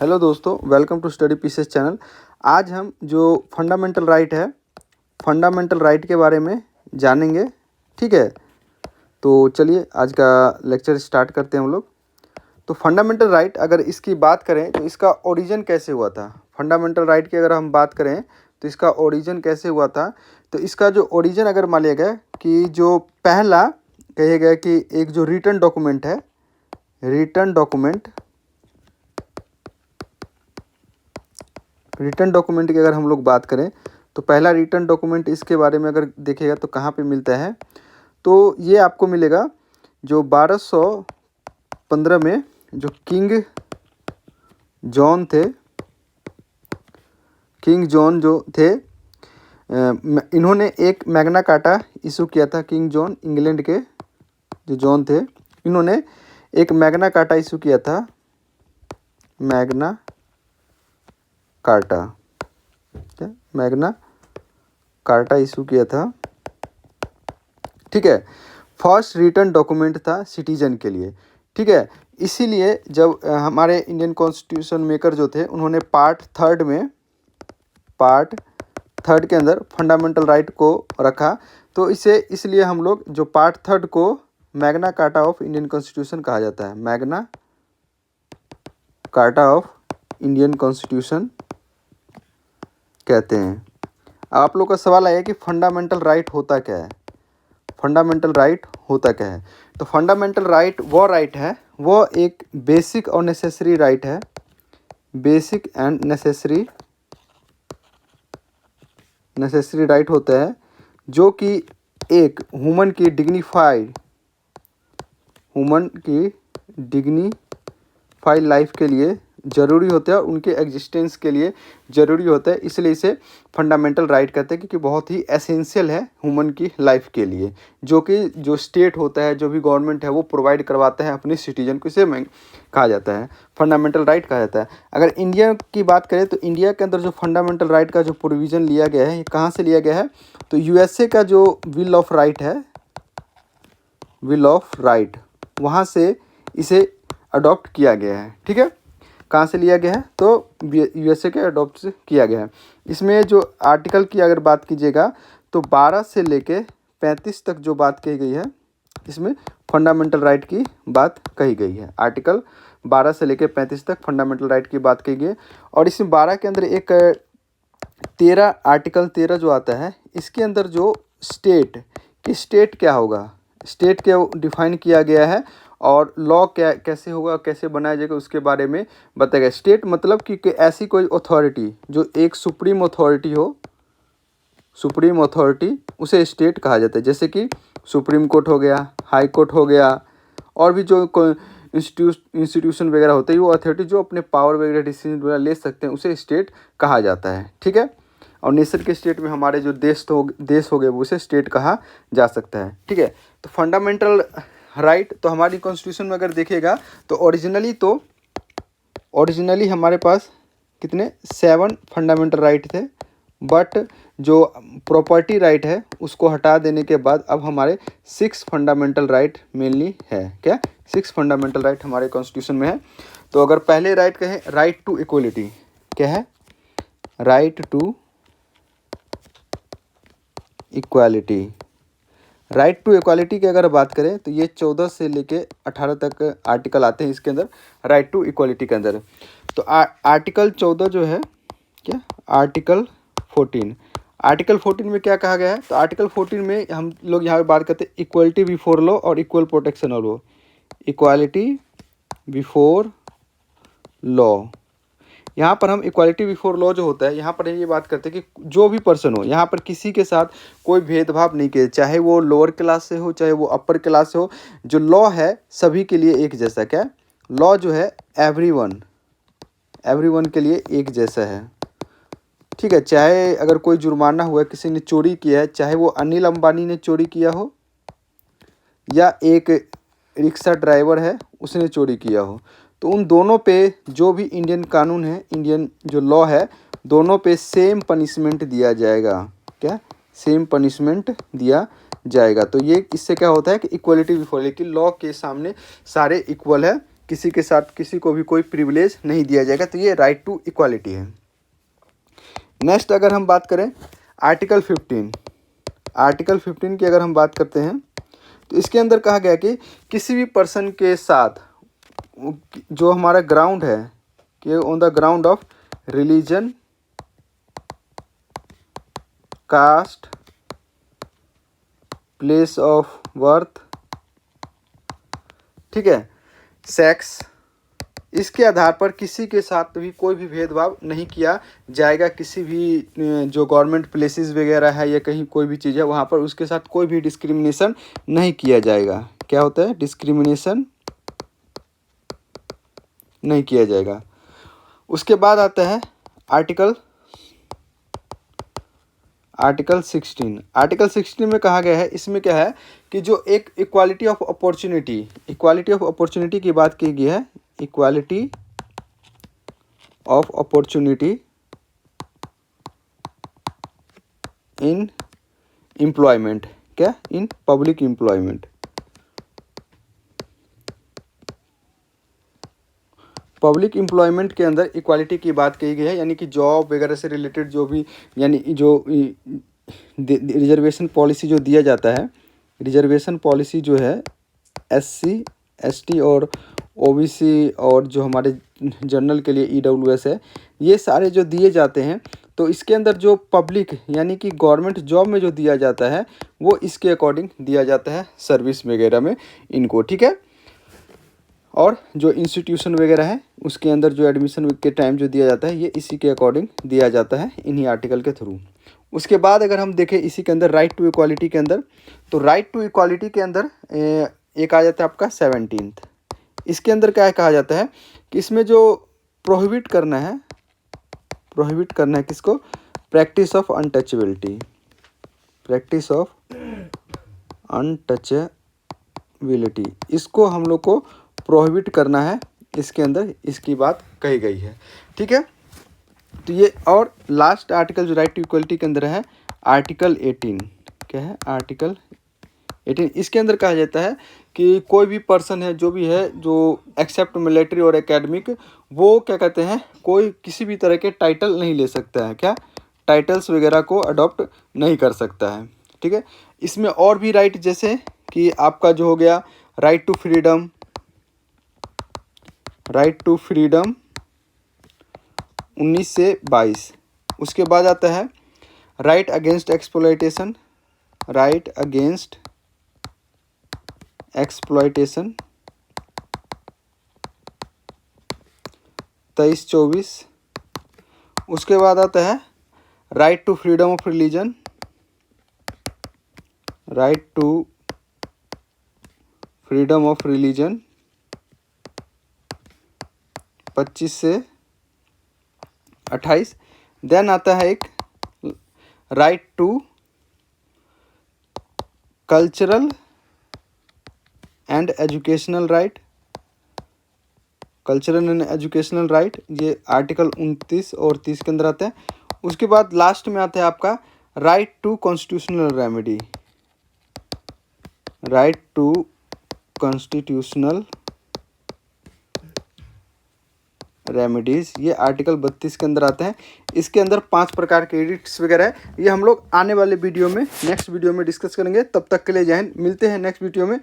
Hello दोस्तों, welcome to study pieces channel. आज हम जो फंडामेंटल राइट है, फंडामेंटल राइट के बारे में जानेंगे। ठीक है, तो चलिए आज का लेक्चर स्टार्ट करते हैं हम लोग। तो फंडामेंटल राइट अगर इसकी बात करें तो इसका ओरिजिन कैसे हुआ था। फंडामेंटल राइट की अगर हम बात करें तो इसका ओरिजिन कैसे हुआ था। तो इसका जो ओरिजिन अगर मान लिया गया कि जो पहला कहिए गया कि एक जो रिटन डॉक्यूमेंट है, रिटन डॉक्यूमेंट की अगर हम लोग बात करें तो पहला रिटन डॉक्यूमेंट इसके बारे में अगर देखेगा तो कहाँ पे मिलता है, तो ये आपको मिलेगा जो 1215 में जो किंग जॉन जो थे, इन्होंने एक मैग्ना कार्टा इशू किया था। किंग जॉन इंग्लैंड के जो जॉन थे, इन्होंने एक मैग्ना कार्टा इशू किया था, Magna carta, Magna carta issue किया था। ठीक है, फर्स्ट रिटन डॉक्यूमेंट था सिटीजन के लिए। ठीक है, इसीलिए जब हमारे इंडियन कॉन्स्टिट्यूशन मेकर जो थे, उन्होंने पार्ट थर्ड के अंदर फंडामेंटल राइट को रखा। तो इसे इसलिए हम लोग जो पार्ट थर्ड को Magna carta of Indian constitution कहा जाता है, Magna carta of Indian constitution कहते हैं। आप लोग का सवाल आया कि फंडामेंटल राइट होता क्या है, फंडामेंटल राइट होता क्या है। तो फंडामेंटल राइट वो राइट है, वो एक बेसिक और नेसेसरी राइट है, बेसिक एंड नेसेसरी राइट होता है, जो कि एक ह्यूमन की डिग्निफाइड लाइफ के लिए ज़रूरी होता है और उनके एग्जिस्टेंस के लिए ज़रूरी होता है। इसलिए इसे फंडामेंटल राइट कहते हैं, क्योंकि बहुत ही एसेंशियल है ह्यूमन की लाइफ के लिए, जो कि जो स्टेट होता है, जो भी गवर्नमेंट है, वो प्रोवाइड करवाता है अपने सिटीजन को। इसे कहा जाता है फंडामेंटल राइट कहा जाता है। अगर इंडिया की बात करें तो इंडिया के अंदर जो फंडामेंटल राइट का जो प्रोविज़न लिया गया है, ये कहाँ से लिया गया है, तो यूएसए का जो बिल ऑफ राइट है, बिल ऑफ राइट, वहाँ से इसे अडॉप्ट किया गया है। ठीक है, कहाँ से लिया गया है, तो यूएसए के अडॉप्ट किया गया है। इसमें जो आर्टिकल की अगर बात कीजिएगा तो 12 से लेके 35 तक जो बात कही गई है, इसमें फंडामेंटल राइट की बात कही गई है। आर्टिकल 12 से लेके 35 तक फंडामेंटल राइट की बात कही गई है। और इसमें 12 के अंदर एक 13 आर्टिकल 13 जो आता है, इसके अंदर जो स्टेट क्या होगा, स्टेट क्या डिफाइन किया गया है और लॉ क्या कैसे होगा, कैसे बनाया जाएगा, उसके बारे में बताया गया। स्टेट मतलब कि ऐसी कोई अथॉरिटी जो एक सुप्रीम अथॉरिटी हो, सुप्रीम अथॉरिटी, उसे स्टेट कहा जाता है। जैसे कि सुप्रीम कोर्ट हो गया, हाई कोर्ट हो गया, और भी जो इंस्टीट्यूशन वगैरह होते हैं, वो अथॉरिटी जो अपने पावर वगैरह डिसीजन वगैरह ले सकते हैं, उसे स्टेट कहा जाता है। ठीक है, और नेशन के स्टेट में हमारे जो देश हो गए, उसे स्टेट कहा जा सकता है। ठीक है, तो फंडामेंटल राइट तो हमारी कॉन्स्टिट्यूशन में अगर देखिएगा तो ओरिजिनली हमारे पास कितने 7 फंडामेंटल राइट थे, बट जो प्रॉपर्टी राइट है उसको हटा देने के बाद अब हमारे 6 फंडामेंटल राइट मेनली है। क्या 6 फंडामेंटल राइट हमारे कॉन्स्टिट्यूशन में है। तो अगर पहले राइट कहें, राइट टू इक्वलिटी, क्या है, right to equality. Right to equality की अगर बात करें तो ये 14 से लेके 18 तक आर्टिकल आते हैं इसके अंदर, राइट टू इक्वालिटी के अंदर। तो आर्टिकल 14 जो है, क्या, आर्टिकल 14 में क्या कहा गया है, तो आर्टिकल 14 में हम लोग यहाँ पे बात करते हैं इक्वलिटी बिफोर लॉ और equal protection of law. Equality before law, यहाँ पर हम इक्वालिटी बिफोर लॉ जो होता है, यहाँ पर ये बात करते हैं कि जो भी पर्सन हो, यहाँ पर किसी के साथ कोई भेदभाव नहीं किया, चाहे वो लोअर क्लास से हो, चाहे वो अपर क्लास से हो। जो लॉ है सभी के लिए एक जैसा, क्या, लॉ जो है एवरीवन के लिए एक जैसा है। ठीक है, चाहे अगर कोई जुर्माना हुआ, किसी ने चोरी किया है, चाहे वो अनिल अंबानी ने चोरी किया हो या एक रिक्शा ड्राइवर है उसने चोरी किया हो, तो उन दोनों पे जो भी इंडियन कानून है, इंडियन जो लॉ है, दोनों पे सेम पनिशमेंट दिया जाएगा। क्या, सेम पनिशमेंट दिया जाएगा। तो ये इससे क्या होता है कि इक्वलिटी बिफोर, लेकिन लॉ के सामने सारे इक्वल है, किसी के साथ किसी को भी कोई प्रिविलेज नहीं दिया जाएगा। तो ये राइट टू इक्वालिटी है। नेक्स्ट अगर हम बात करें आर्टिकल 15 की अगर हम बात करते हैं तो इसके अंदर कहा गया कि किसी भी पर्सन के साथ जो हमारा ग्राउंड है कि on the ground of religion, caste, place of birth, ठीक है, सेक्स, इसके आधार पर किसी के साथ भी कोई भी भेदभाव नहीं किया जाएगा। किसी भी जो गवर्नमेंट प्लेसेस वगैरह है या कहीं कोई भी चीज़ है वहाँ पर उसके साथ कोई भी डिस्क्रिमिनेशन नहीं किया जाएगा। क्या होता है? डिस्क्रिमिनेशन नहीं किया जाएगा। उसके बाद आता है आर्टिकल 16। आर्टिकल 16 में कहा गया है, इसमें क्या है कि जो एक इक्वालिटी ऑफ अपॉर्चुनिटी की बात की गई है। Equality of opportunity in employment, क्या? In public employment. Public employment के अंदर इक्वालिटी की बात कही गई है, यानी कि जॉब वगैरह से रिलेटेड जो भी, यानी जो रिजर्वेशन पॉलिसी जो दिया जाता है, रिजर्वेशन पॉलिसी जो है SC ST और OBC और जो हमारे जनरल के लिए EWS है, ये सारे जो दिए जाते हैं तो इसके अंदर जो पब्लिक यानी कि गवर्नमेंट जॉब में जो दिया जाता है वो इसके अकॉर्डिंग दिया जाता है सर्विस वगैरह में इनको, ठीक है। और जो इंस्टीट्यूशन वगैरह है उसके अंदर जो एडमिशन के टाइम जो दिया जाता है ये इसी के अकॉर्डिंग दिया जाता है, इन्हीं आर्टिकल के थ्रू। उसके बाद अगर हम देखें इसी के अंदर राइट टू इक्वालिटी के अंदर, तो राइट टू इक्वालिटी के अंदर एक आ जाता है आपका 17th। इसके अंदर क्या कहा जाता है कि इसमें जो प्रोहिबिट करना है किसको? Practice of untouchability, practice of untouchability, इसको हम लोग को प्रोहिबिट करना है। इसके अंदर इसकी बात कही गई है, ठीक है। तो ये और लास्ट आर्टिकल जो राइट टू इक्वलिटी के अंदर है आर्टिकल 18। क्या है? आर्टिकल 18। इसके अंदर कहा जाता है कि कोई भी पर्सन है जो भी है जो एक्सेप्ट मिलिट्री और एकेडमिक, वो क्या कहते हैं, कोई किसी भी तरह के टाइटल नहीं ले सकता है। क्या? टाइटल्स वगैरह को अडॉप्ट नहीं कर सकता है, ठीक है। इसमें और भी राइट जैसे कि आपका जो हो गया राइट टू फ्रीडम, 19 से 22। उसके बाद आता है राइट अगेंस्ट एक्सप्लॉयटेशन, 23-24। उसके बाद आता है right to freedom of religion, 25 से 28। देन आता है एक right to cultural and educational right, ये आर्टिकल 29 और 30 के अंदर आते हैं। उसके बाद लास्ट में आता है आपका राइट टू कॉन्स्टिट्यूशनल रेमेडीज, ये आर्टिकल 32 के अंदर आते हैं। इसके अंदर 5 प्रकार के एडिट्स वगैरह है, ये हम लोग आने वाले वीडियो में, नेक्स्ट वीडियो में डिस्कस करेंगे। तब तक के लिए जय हिंद, मिलते हैं नेक्स्ट वीडियो में।